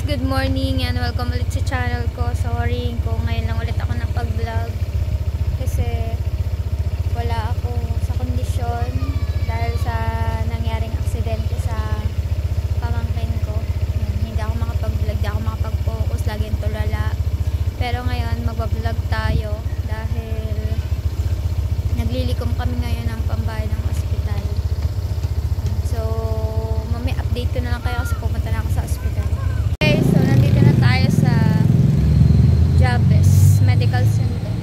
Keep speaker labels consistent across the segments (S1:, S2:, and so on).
S1: good morning and welcome ulit sa channel ko. Sorry kung ngayon lang ulit ako napag-vlog kasi wala ako sa kondisyon dahil sa nangyaring aksidente sa pamangkin ko. Hindi ako makapag-vlog, hindi ako makapag-focus, lagi tulala. Pero ngayon magbablog tayo dahil naglilikom kami ngayon ng pambayad ng ospital. So mamaya update ko na lang kayo kasi pumunta na ako sa ospital. Okay, so nandito na tayo sa Jabez Medical Center.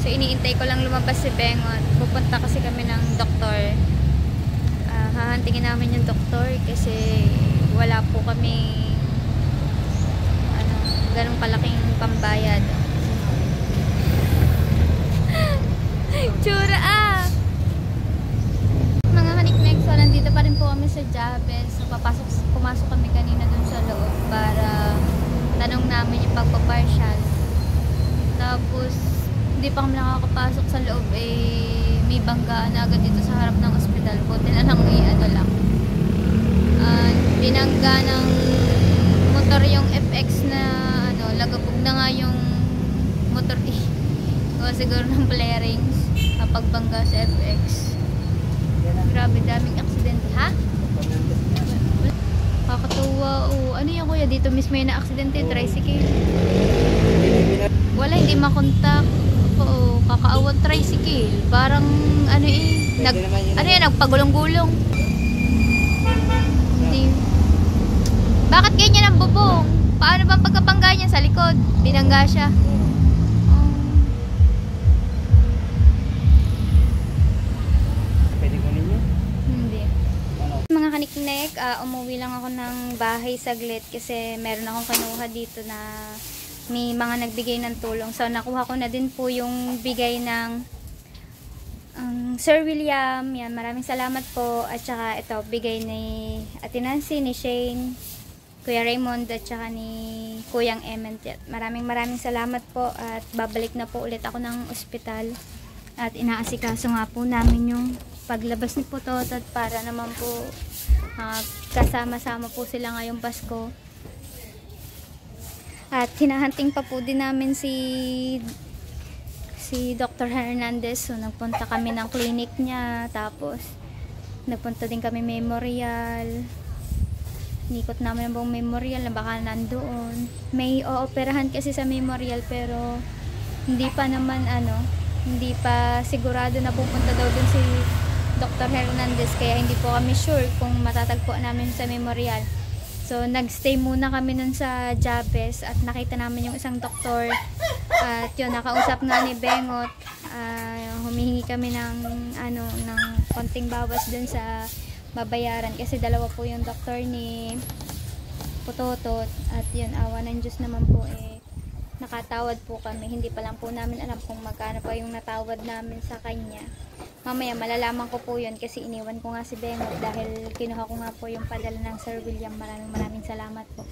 S1: So iniintay ko lang lumabas si Bengot. Pupunta kasi kami ng doktor. Hahantingin namin yung doktor kasi wala po kami ganong kalaking pambayad. Tsura mga kaniknek, so nandito pa rin po kami sa Jabez. So pumasok kami kanina dun sa loob para tanong namin yung pagpapartial. Tapos hindi pa kami nakakapasok sa loob, may banggaan na agad dito sa harap ng ospital. Buti na lang binangga ng motor yung FX na lagabog na nga yung motor siguro ng flarings kapag bangga sa FX. Grabe, daming aksidente. Ha? Kakatuwa. Ano yan kuya? Dito mismo yung na-aksidente. Tricycle. Wala, hindi makontak. Oo, kakaawat tricycle. Parang ano nagpagulong-gulong. Bakit ganyan ang bubong? Paano bang pagkabangga niya sa likod? Binangga siya. Mga kaniknek, umuwi lang ako ng bahay saglit kasi meron akong kanuha dito na may mga nagbigay ng tulong. So nakuha ko na din po yung bigay ng Sir William. Yan, maraming salamat po. At saka ito, bigay ni Ate Nancy, ni Shane, Kuya Raymond, at saka ni Kuyang Ement. Maraming salamat po at babalik na po ulit ako ng ospital. At inaasikaso nga po namin yung paglabas ni Putotot para naman po kasama-sama po sila ngayong Pasko. At hinahanting pa po din namin si Dr. Hernandez. So nagpunta kami ng clinic niya, tapos nagpunta din kami memorial. Nikot namin ang buong memorial na baka nandoon. May ooperahan kasi sa memorial pero hindi pa naman hindi pa sigurado na pupunta daw dun si Dr. Hernandez, kaya hindi po kami sure kung matatagpuan namin sa memorial. So nagstay muna kami nun sa Jabez at nakita namin yung isang doktor at yun, nakausap nga ni Bengot. Humihingi kami ng konting bawas dun sa babayaran kasi dalawa po yung doktor ni Putotot at yun, awa ng Diyos naman po nakatawad po kami. Hindi pa lang po namin alam kung magkano pa yung natawad namin sa kanya. Mamaya malalaman ko po yun kasi iniwan ko nga si Bengot dahil kinuha ko nga po yung padala ng Sir William. Maraming salamat po.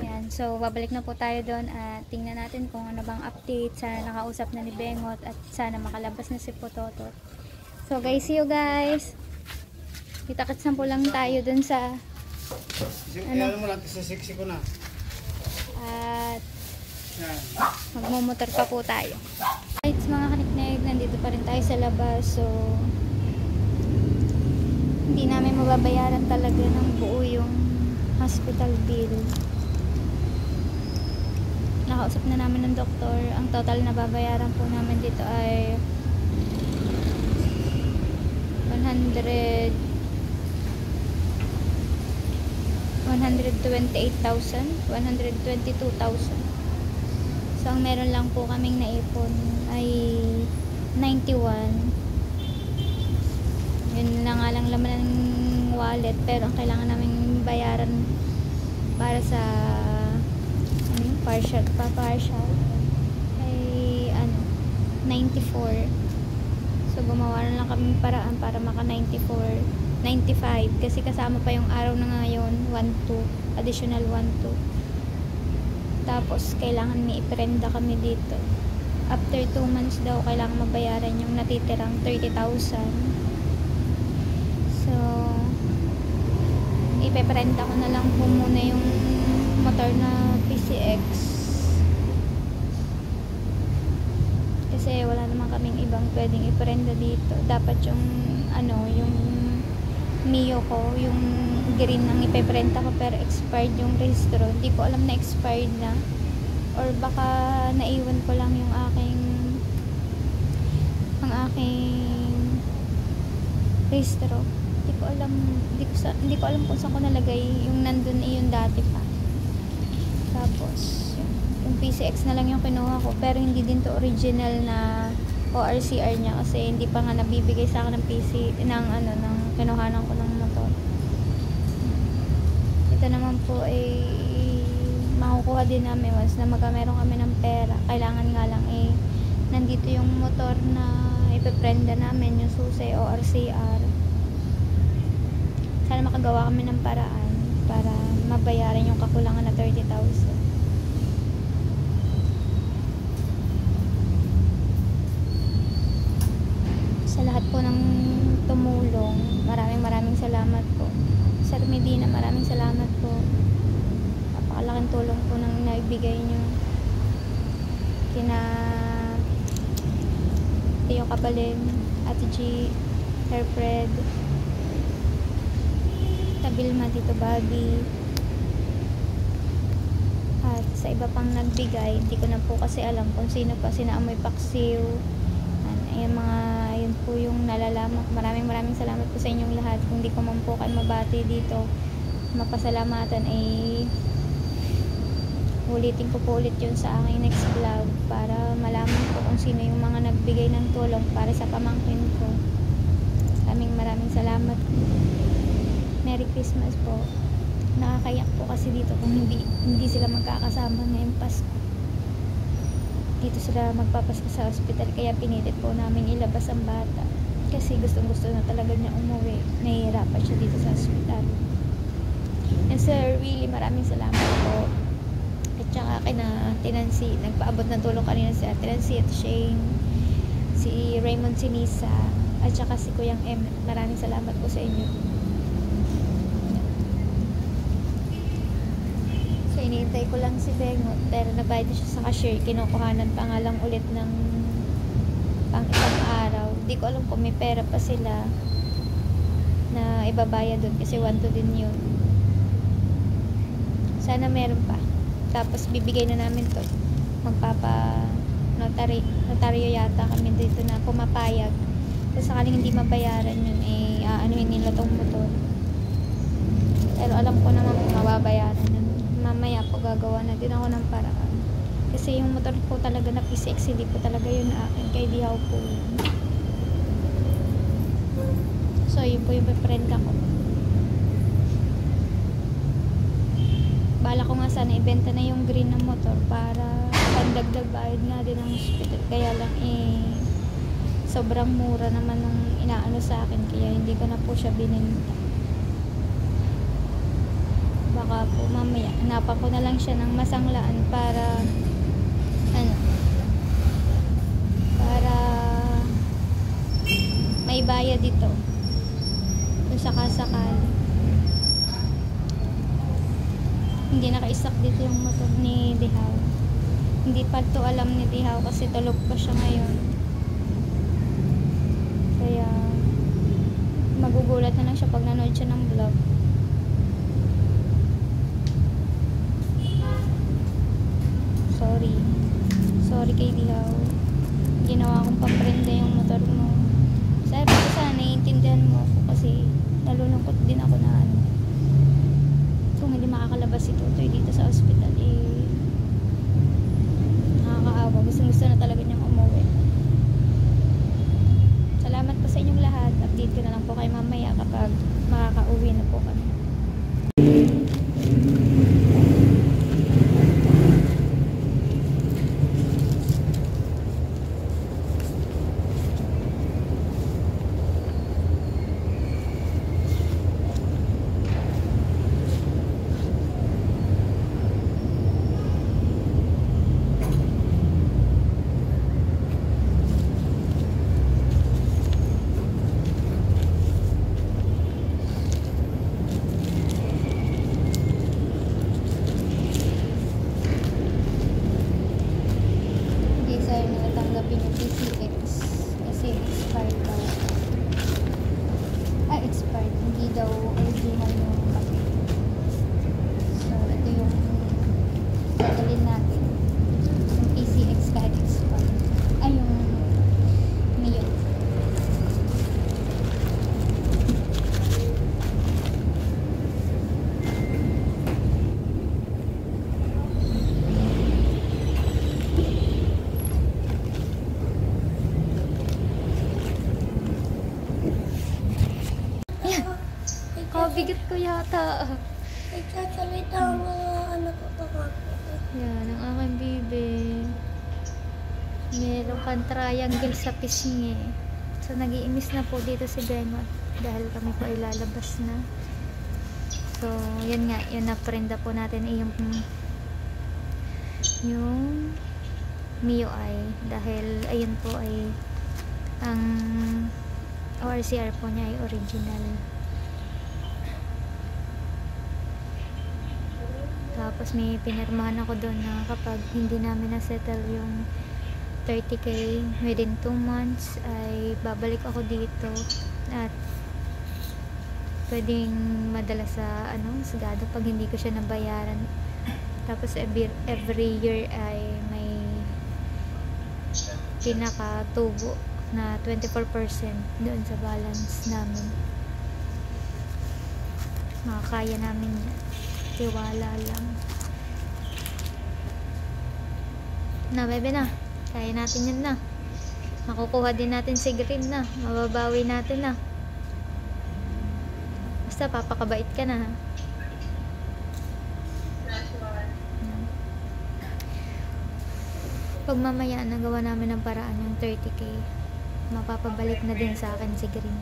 S1: Yan, so babalik na po tayo doon at tingnan natin kung ano bang update. Sana nakausap na ni Bengot at sana makalabas na si Putotot. So guys, see you guys. Kita-kits na po lang tayo doon sa at magmumotor pa po tayo. Right, mga kaniknek, nandito pa rin tayo sa labas. So hindi namin mababayaran talaga ng buo yung hospital bill. Nakausap na namin ng doktor. Ang total na babayaran po namin dito ay 122,000. So ang meron lang po kaming naipon ay 91. Yun na nga lang laman ng wallet, pero ang kailangan namin bayaran para sa partial ay 94. So gumawa na lang kami paraan para maka 95 kasi kasama pa yung araw na ngayon 12, additional 12. Tapos kailangan may iprenda kami dito. After 2 months daw kailangan mabayaran yung natitirang 30,000. So ipeprenda ko na lang po muna yung motor na PCX. Kasi wala naman kaming ibang pwedeng iprenda dito. Dapat yung yung Mio ko, yung green ang ipeprenta ko, pero expired yung rehistro. Hindi ko alam na expired na, or baka naiwan ko lang yung aking rehistro. Hindi ko alam kung saan ko nalagay yung nandun yung dati pa. Tapos yung PCX na lang yung kinuha ko, pero hindi din to original na ORCR niya, kasi hindi pa nga nabibigay sa akin ng ng kinuhanan ko ng motor. Ito naman po ay makukuha din namin once na meron kami ng pera. Kailangan nga lang nandito yung motor na ipeprenda namin, yung susi ORCR. Sana makagawa kami ng paraan para mabayaran yung kakulangan na 30,000. Sa lahat po ng tumulong, maraming salamat po. Sir Medina, maraming salamat po. Napakalaking tulong po nang naibigay nyo kina Tio Kabalin, Ate G, Sir Fred, Tabilma, Tito Bobby, at sa iba pang nagbigay. Hindi ko na po kasi alam kung sino pa, sina Amoy Paksiw. Yun po yung nalalaman. Maraming salamat po sa inyong lahat. Kung di ko man po kayo mabati dito, mapasalamatan, ulitin ko po ulit yun sa aking next vlog para malaman ko kung sino yung mga nagbigay ng tulong para sa pamangkin ko. Maraming salamat. Merry Christmas po. Nakakayak po kasi dito kung hindi sila magkakasama ngayong Pasko. Dito sila magpapasko sa ospital, kaya pinilit po namin ilabas ang bata kasi gustong-gusto na talaga niya umuwi. Nahihirapan siya dito sa ospital. And sir, really maraming salamat po. At saka kina Tinansi, nagpaabot ng tulong kanina si Tinansi at Shane, si Raymond Sinisa, at saka si Kuyang M. Maraming salamat po sa inyo. Iniintay ko lang si Bengot, pero nabayad siya sa cashier. Kinukuhanan pa nga lang ulit ng pang isang araw. Di ko alam kung may pera pa sila na ibabayad doon, kasi 1 to din yun. Sana meron pa. Tapos bibigay na namin to. Magpapa notaryo yata kami dito na pumapayag. Kasi sakaling hindi mabayaran yun, aanuhin nila tong motor. Pero alam ko naman kung mababayaran yun. Mamaya po gagawa na din ako ng paraan. Kasi yung motor po talaga na PCX, hindi po talaga yun na akin. Kay Dihaw po yun. So yun po yung friend ako. Bala ko nga sana ibenta na yung green na motor para pandagdag bayad nga din ng hospital. Kaya lang sobrang mura naman nung inaano sa akin, kaya hindi ko na po siya bininta. Baka po mamaya hanapan ko na lang siya ng masanglaan para para may bayad dito kung sakasakali. Hindi naka-stock dito yung motor ni Dihaw. Hindi pa to alam ni Dihaw kasi tulog pa siya ngayon. Kaya magugulat na lang siya pag nanood siya ng vlog. Sorry kay Dihaw. Ginawa kong paprenda yung motor mo. Sabi ko sana naiintindihan mo ako kasi nalulungkot din ako na kung hindi makakalabas si Tutoy dito sa ospital, nakakaawa. Gusto na talaga niyang umuwi. Salamat po sa inyong lahat. Update ko na lang po kayo mamaya kapag makakauwi na po kami. bata.
S2: Nagsasalita ang mga anak ko kapag.
S1: Yan, ang aking bibi. Meron kang triangle sa pisngi. So, nag-iimis na po dito si Bengot dahil kami po ay lalabas na. So, yan nga, yun na prenda po natin ay yung MIUI dahil ayun po ay ang ORCR po niya ay original. Tapos may pinirmahan ako doon na kapag hindi namin na-settle yung 30k within 2 months ay babalik ako dito at pwedeng madala sa sagada pag hindi ko siya nabayaran. Tapos every year ay may pinaka-tubo na 24% doon sa balance namin. Makakaya namin yan. Tiwala lang. Na, bebe na. Kaya natin yan na. Makukuha din natin si Green na. Mababawi natin na. Basta papakabait ka na ha. Pag mamaya nagawa namin ng paraan yung 30k, mapapabalik na din sa akin si Green.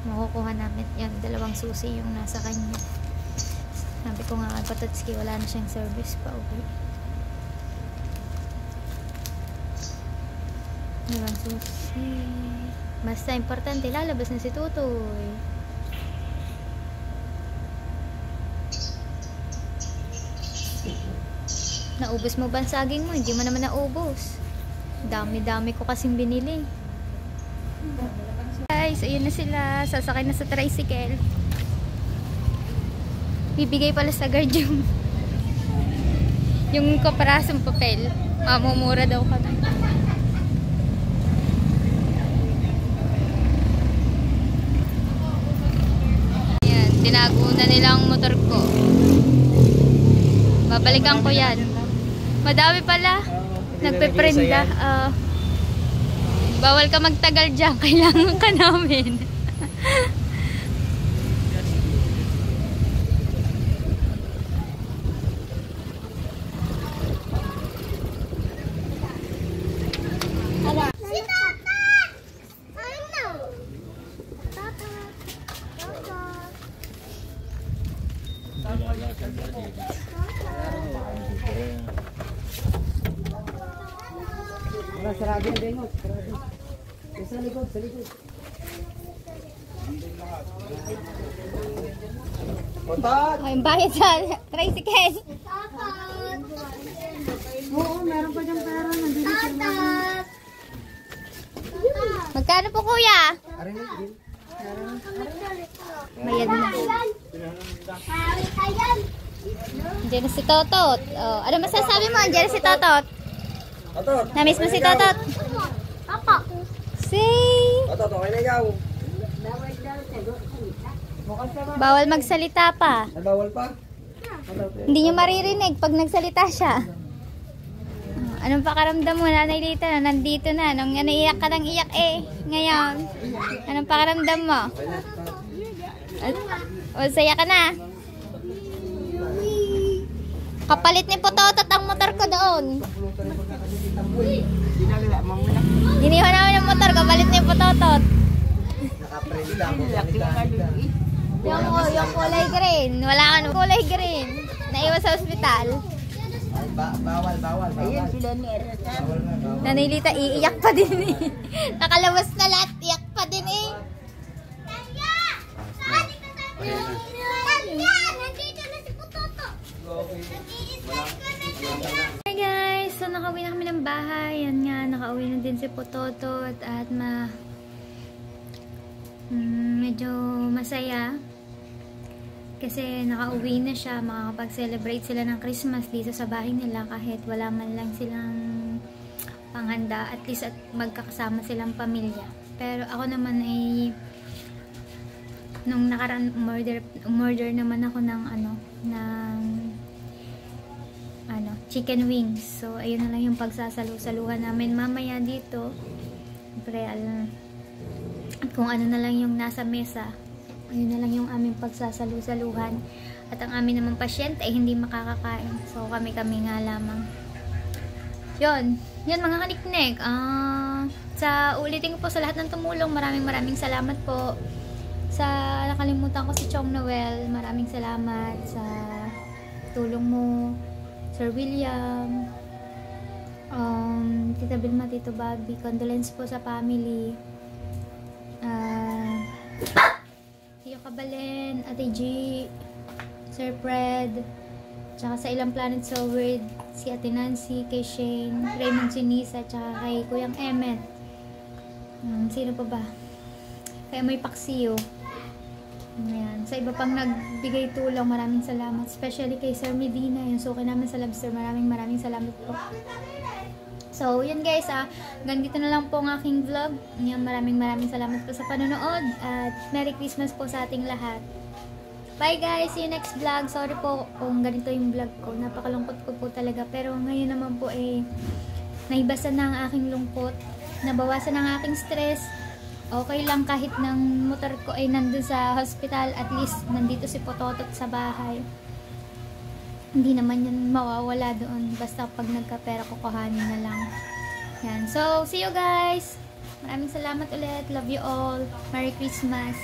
S1: Makukuha namin yan. 2 susi yung nasa kanya. Sabi ko nga kay Patotski, wala na siyang service pa uwi. 2 susi. Basta importante, lalabas na si Tutoy. Naubos mo ba ang saging mo? Hindi mo naman naubos. Dami-dami ko kasing binili. Guys, ayun na sila. Sasakay na sa tricycle. Bibigay pala sa guard yung kaparasong papel. Mamumura daw kami. Ayan, tinago na nila ang motor ko. Babalikan ko yan. Madami pala. Nagpe-prenda. Bawal ka magtagal dyan. Kailangan ka namin.
S3: Sarado yung bengot. Sa likod, sa likod. Otot!
S1: Ay, bayad sa tricycle.
S2: Oo, meron pa diyang pera. Nandito siya.
S1: Magkano po kuya? Bayad na. Diyan na si Totot. Oh, ano masasabi mo? Diyan na si Totot.
S3: Otot!
S1: Namiss mo si Totot?
S2: Papa.
S1: Say!
S3: Otot, okay na ikaw.
S1: Bawal magsalita pa.
S3: Ay, bawal pa?
S1: Hindi niyo maririnig pag nagsalita siya. Anong pakaramdam mo, Nanay Lita, na nandito na? Nung naiyak ka ng iyak ngayon. Anong pakaramdam mo? Saya ka na. Kapalit ni Pototot ang motor ko doon. Iniwan namin ang motor, kapalit ni Pototot. Yung kulay green. Wala ka nung kulay green. Naiwan sa ospital.
S3: Bawal.
S2: Ayun sila ni Erika.
S1: Nanay Lita, iiyak pa din eh. Nakalabas na lahat, iyak pa din eh.
S2: Nandito na si Putoto.
S1: Hi guys! So nakauwi na kami ng bahay. Yan nga, nakauwi na din si Pototot at medyo masaya. Kasi nakauwi na siya, makakapag-celebrate sila ng Christmas dito sa bahay nila kahit wala man lang silang panghanda. At least at magkakasama silang pamilya. Pero ako naman ay nung nakaraan umorder naman ako ng chicken wings. So ayun na lang yung pagsasalu-saluhan namin mamaya dito. Siyempre, at kung ano na lang yung nasa mesa Ayun na lang yung aming pagsasalu-saluhan. At ang amin namang pasyente ay hindi makakakain. So kami-kami nga lamang. Yun mga kaniknek. Sa ulitin ko po sa lahat ng tumulong, maraming salamat po. Sa nakalimutan ko si Chong Noel, maraming salamat sa tulong mo, Sir William, Tita Vilma, Tito Bobby, condolence po sa family, Tio Kabalen, Ate G, Sir Fred, tsaka sa ilang planet sa Word, si Ate Nancy, kay Shane, Raymond Sinisa, tsaka kay Kuyang Emmet. Sino pa ba? Kay Amoy Paksiyo. Ayan. Sa iba pang nagbigay tulong, maraming salamat. Especially kay Sir Medina, yung suki namin sa Lobster. Maraming salamat po. So, yun guys, hanggang dito na lang po ang aking vlog. Yan, maraming salamat po sa panonood. At Merry Christmas po sa ating lahat. Bye guys! See you next vlog. Sorry po kung ganito yung vlog ko. Napakalungkot ko po talaga. Pero ngayon naman po naibasan na ang aking lungkot. Nabawasan ang aking stress. Okay lang kahit ng motor ko ay nandun sa hospital. At least nandito si Pototot sa bahay. Hindi naman yan mawawala doon. Basta pag nagkapera kukuhanin na lang. Yan. So, see you guys! Maraming salamat ulit. Love you all. Merry Christmas!